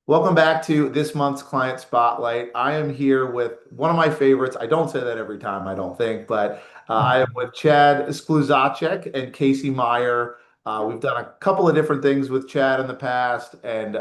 Welcome back to this month's Client Spotlight. I am here with one of my favorites. I don't say that every time, I don't think, but I am with Chad Skluzacek and Kasey Meyer. We've done a couple of different things with Chad in the past, and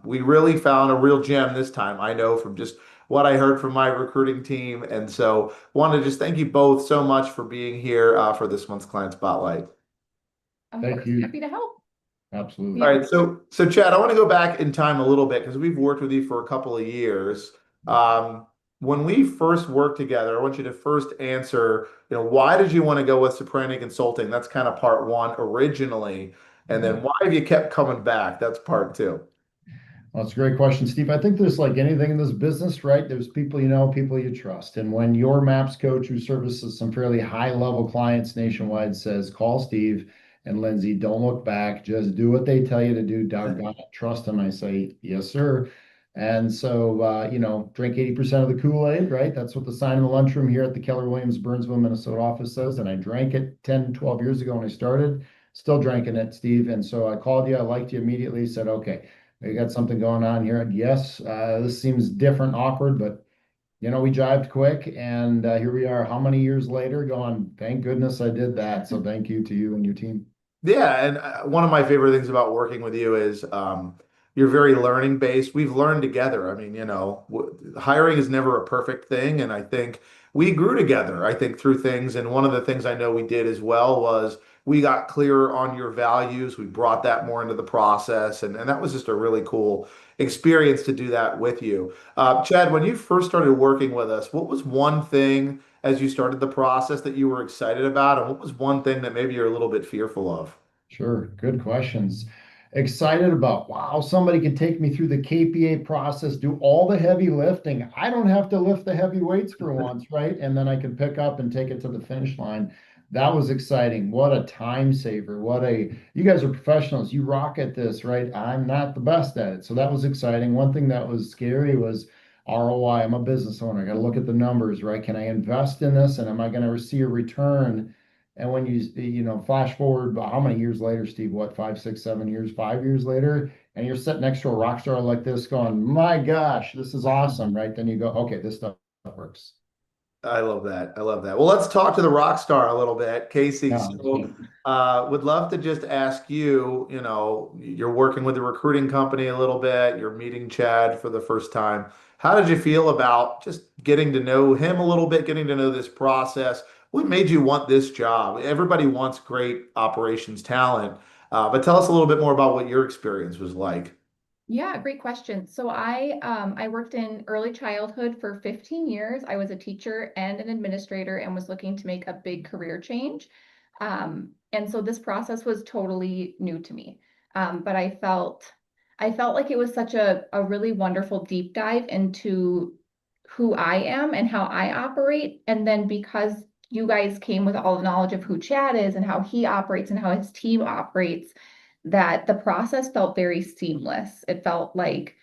we really found a real gem this time. I know from just what I heard from my recruiting team. And so, want to just thank you both so much for being here for this month's Client Spotlight. Of Thank course, you. happy to help. Absolutely. All Yeah. right, so Chad, I want to go back in time a little bit because we've worked with you for a couple of years. Um, when we first worked together, I want you to first answer, why did you want to go with Ciprani Consulting? That's kind of part one originally. And then why have you kept coming back? That's part two. Well, that's a great question, Steve. I think there's like anything in this business, right? There's people you know, people you trust. And when your MAPS coach who services some fairly high level clients nationwide says, call Steve and Lindsay, don't look back, just do what they tell you to do. Doggone it, trust them. I say, yes, sir. And so, drink 80% of the Kool-Aid, right? That's what the sign in the lunchroom here at the Keller Williams Burnsville, Minnesota office says. And I drank it 10, 12 years ago when I started, still drinking it, Steve. And so I called you, I liked you immediately, said, okay. We got something going on here. Yes, this seems different, awkward, but we jived quick, and here we are. How many years later? Going, thank goodness I did that. So thank you to you and your team. Yeah, and one of my favorite things about working with you is you're very learning based. We've learned together. I mean, hiring is never a perfect thing, and I think we grew together. I think through things, and one of the things I know we did as well was we got clearer on your values. We brought that more into the process, and that was just a really cool experience to do that with you. Chad, when you first started working with us, what was one thing as you started the process that you were excited about, and what was one thing that maybe you're a little bit fearful of? Sure, good questions. Excited about, wow, somebody can take me through the KPA process, do all the heavy lifting. I don't have to lift the heavy weights for once, right? And then I can pick up and take it to the finish line. That was exciting. What a time saver. You guys are professionals. You rock at this, right? I'm not the best at it. So that was exciting. One thing that was scary was ROI. I'm a business owner. I got to look at the numbers, right? Can I invest in this and am I going to receive a return? And when flash forward, how many years later, Steve? What, 5, 6, 7 years, 5 years later, and you're sitting next to a rock star like this, going, "My gosh, this is awesome!" Right? Then you go, "Okay, this stuff works." I love that. I love that. Well, let's talk to the rock star a little bit, Kasey. Yeah. So, would love to just ask you, you're working with a recruiting company a little bit, you're meeting Chad for the first time. How did you feel about just getting to know him a little bit, getting to know this process? What made you want this job? Everybody wants great operations talent, but tell us a little bit more about what your experience was like. Yeah, great question. So I worked in early childhood for 15 years. I was a teacher and an administrator and was looking to make a big career change. And so this process was totally new to me. But I felt like it was such a really wonderful deep dive into who I am and how I operate. And then because you guys came with all the knowledge of who Chad is and how he operates and how his team operates, that the process felt very seamless. It felt like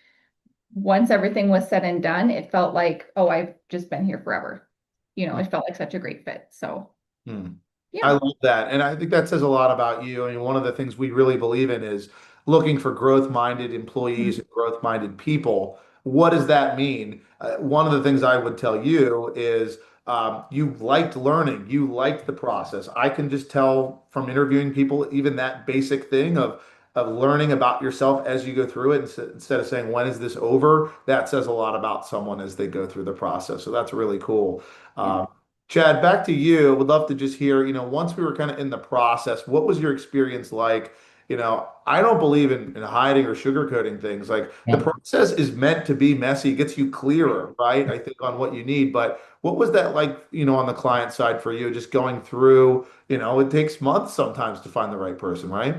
once everything was said and done, it felt like, oh, I've just been here forever. It felt like such a great fit. So, Hmm. I yeah. love that. And I think that says a lot about you. I mean, one of the things we really believe in is looking for growth-minded employees and growth-minded people. What does that mean? One of the things I would tell you is you liked learning, you liked the process. I can just tell from interviewing people, even that basic thing of learning about yourself as you go through it, instead of saying, when is this over? That says a lot about someone as they go through the process. So that's really cool. Yeah. Chad, back to you. Would love to just hear, once we were kind of in the process, what was your experience like? I don't believe in hiding or sugarcoating things. Like the Yeah. process is meant to be messy, gets you clearer, right? I think on what you need. But what was that like, on the client side for you, just going through, it takes months sometimes to find the right person, right?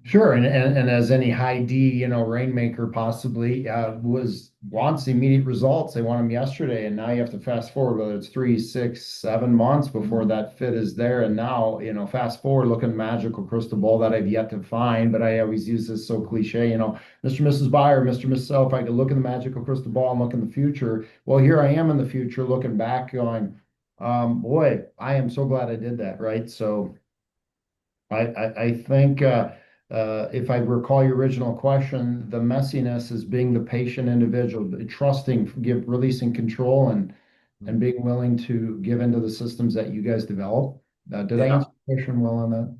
Sure, and as any high D, rainmaker possibly wants immediate results. They want them yesterday, and now you have to fast forward, whether it's 3, 6, 7 months before that fit is there. And now, fast forward, looking magical crystal ball that I've yet to find. But I always use this so cliche, Mr. and Mrs. Buyer, Mr. and Mrs. Seller, if I could look in the magical crystal ball and look in the future. Well, here I am in the future, looking back, going, boy, I am so glad I did that, right? So I think. if I recall your original question, the messiness is being the patient individual, trusting, releasing control, and being willing to give into the systems that you guys develop. Did I Yeah. answer the question well on that?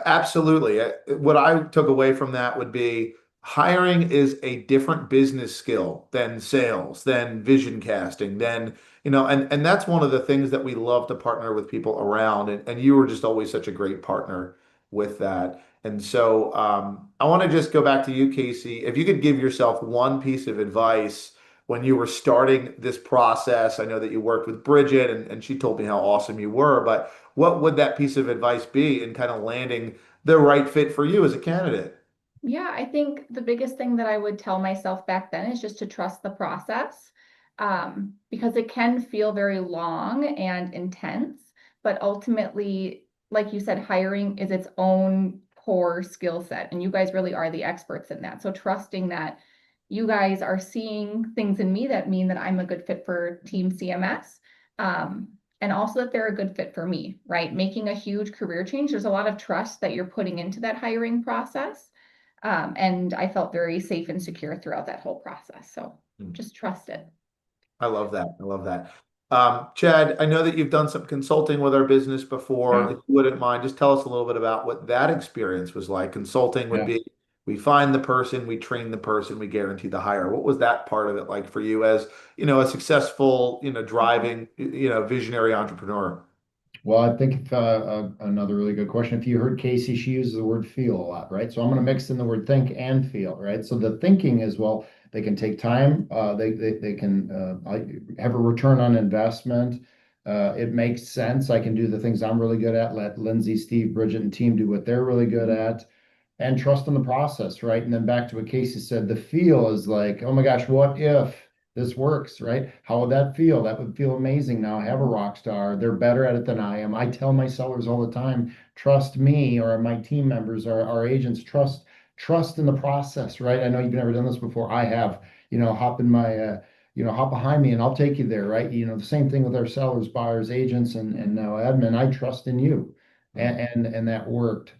Absolutely. What I took away from that would be hiring is a different business skill than sales, than vision casting, than, and that's one of the things that we love to partner with people around. And you were just always such a great partner with that. And so I want to just go back to you, Kasey. If you could give yourself one piece of advice when you were starting this process, I know that you worked with Bridget and she told me how awesome you were, but what would that piece of advice be in kind of landing the right fit for you as a candidate? Yeah, I think the biggest thing that I would tell myself back then is just to trust the process, because it can feel very long and intense, but ultimately, like you said, hiring is its own core skill set, and you guys really are the experts in that. So trusting that you guys are seeing things in me that mean that I'm a good fit for Team CMS. And also that they're a good fit for me, right? Making a huge career change, there's a lot of trust that you're putting into that hiring process. And I felt very safe and secure throughout that whole process. So just trust it. I love that. I love that. Chad, I know that you've done some consulting with our business before. If you wouldn't mind, just tell us a little bit about what that experience was like. Consulting would Yeah. be we find the person, we train the person, we guarantee the hire. What was that part of it like for you as, a successful, driving, visionary entrepreneur? Well, I think another really good question. If you heard Kasey, she uses the word feel a lot, right? So I'm going to mix in the word think and feel, right? So the thinking is, well, they can take time, they can have a return on investment. It makes sense. I can do the things I'm really good at. Let Linzee, Steve, Bridget, and team do what they're really good at, and trust in the process, right? And then back to what Kasey said, the feel is like, oh my gosh, what if this works, right? How would that feel? That would feel amazing. Now I have a rock star. They're better at it than I am. I tell my sellers all the time, trust me, or my team members, our agents, trust in the process, right? I know you've never done this before. I have, hop in my hop behind me and I'll take you there, right? The same thing with our sellers, buyers, agents, and now admin. I trust in you. And that worked.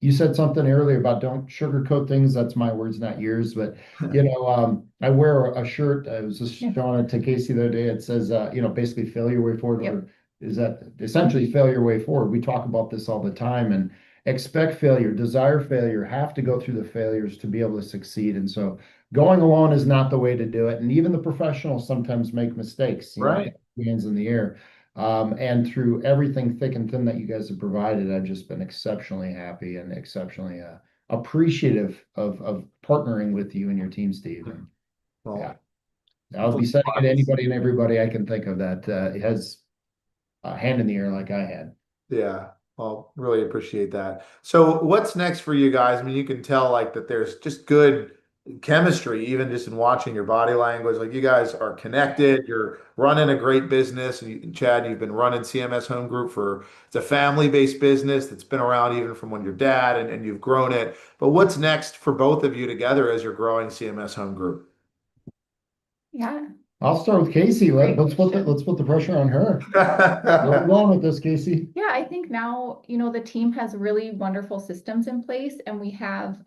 You said something earlier about don't sugarcoat things. That's my words, not yours. But I wear a shirt. I was just showing it to Kasey the other day. It says, basically fail your way forward. Yep. Or is that essentially fail your way forward? We talk about this all the time and expect failure, desire failure, have to go through the failures to be able to succeed. And so going alone is not the way to do it. And even the professionals sometimes make mistakes, Right. hands in the air. And through everything thick and thin that you guys have provided, I've just been exceptionally happy and exceptionally appreciative of partnering with you and your team, Steve. And yeah, Well, I'll be sending it to anybody and everybody I can think of that has a hand in the air like I had. yeah. Well, really appreciate that. So what's next for you guys? I mean, you can tell like that there's just good chemistry, even just in watching your body language. Like you guys are connected, you're running a great business. And Chad, you've been running CMS Home Group it's a family-based business that's been around even from when your dad and you've grown it. But what's next for both of you together as you're growing CMS Home Group? Yeah. I'll start with Kasey. Great Let's put the pressure on her. Where are we going with this, Kasey? Yeah, I think now, the team has really wonderful systems in place, and we have,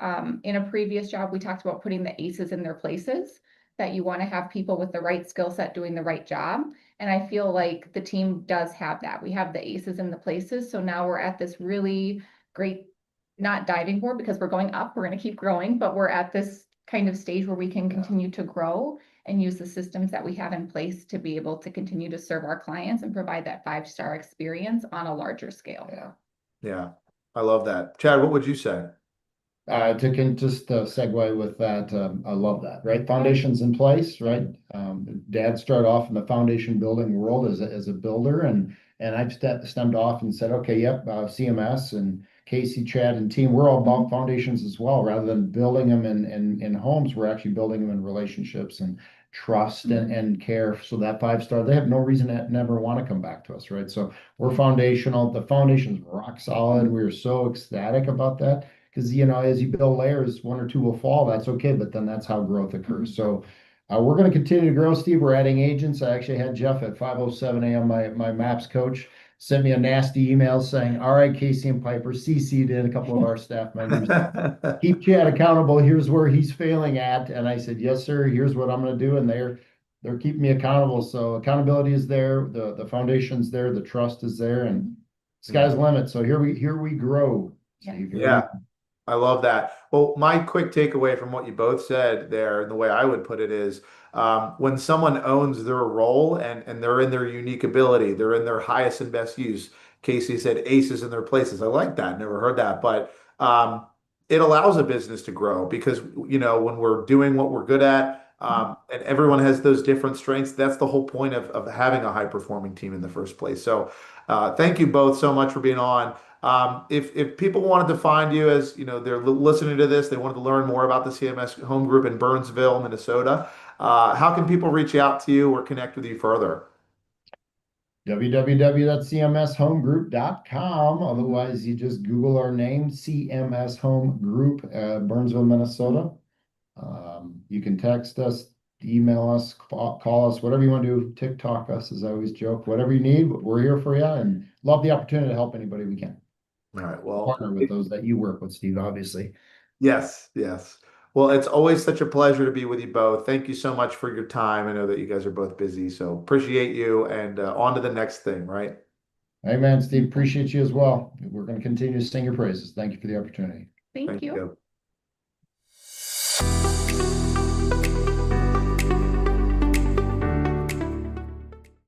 in a previous job, we talked about putting the aces in their places, that you want to have people with the right skill set doing the right job. And I feel like the team does have that. We have the aces in the places. So now we're at this really great, not diving board because we're going up, we're going to keep growing, but we're at this kind of stage where we can continue to grow and use the systems that we have in place to be able to continue to serve our clients and provide that 5-star experience on a larger scale. Yeah. Yeah, I love that. Chad, what would you say? Just segue with that, I love that, right? Foundations in place, right? Dad started off in the foundation building world as a builder, and I've stemmed off and said, okay, yep, CMS and Kasey, Chad, and team, we're all about foundations as well. Rather than building them in homes, we're actually building them in relationships and trust and care. So that 5-star, they have no reason to never want to come back to us, right? So we're foundational. The foundation's rock solid. We're so ecstatic about that. Because, as you build layers, one or two will fall. That's okay, but then that's how growth occurs. So we're going to continue to grow, Steve. We're adding agents. I actually had Jeff at 5:07 a.m., my MAPS coach, sent me a nasty email saying, all right, Kasey and Piper CC'd in a couple of our staff members. Keep Chad accountable. Here's where he's failing at. And I said, yes, sir. Here's what I'm going to do. And they're keeping me accountable. So accountability is there. The foundation's there. The trust is there, and sky's the limit. So here we grow. Steve. Yeah. I love that. Well, my quick takeaway from what you both said there, and the way I would put it is, when someone owns their role and they're in their unique ability, they're in their highest and best use. Kasey said aces in their places. I like that. Never heard that, but it allows a business to grow because when we're doing what we're good at, and everyone has those different strengths. That's the whole point of having a high performing team in the first place. So, thank you both so much for being on. If people wanted to find you as they're listening to this, they wanted to learn more about the CMS Home Group in Burnsville, Minnesota. How can people reach out to you or connect with you further? www.cmshomegroup.com. Otherwise, you just Google our name, CMS Home Group, Burnsville, Minnesota. You can text us, email us, call us, whatever you want to do. TikTok us, as I always joke. Whatever you need, we're here for you, and love the opportunity to help anybody we can. All right. Well, Partner with those that you work with, Steve, obviously. yes, yes. Well, it's always such a pleasure to be with you both. Thank you so much for your time. I know that you guys are both busy, so appreciate you, and on to the next thing, right? Hey, man, Steve, appreciate you as well. We're going to continue to sing your praises. Thank you for the opportunity. Thank you. you.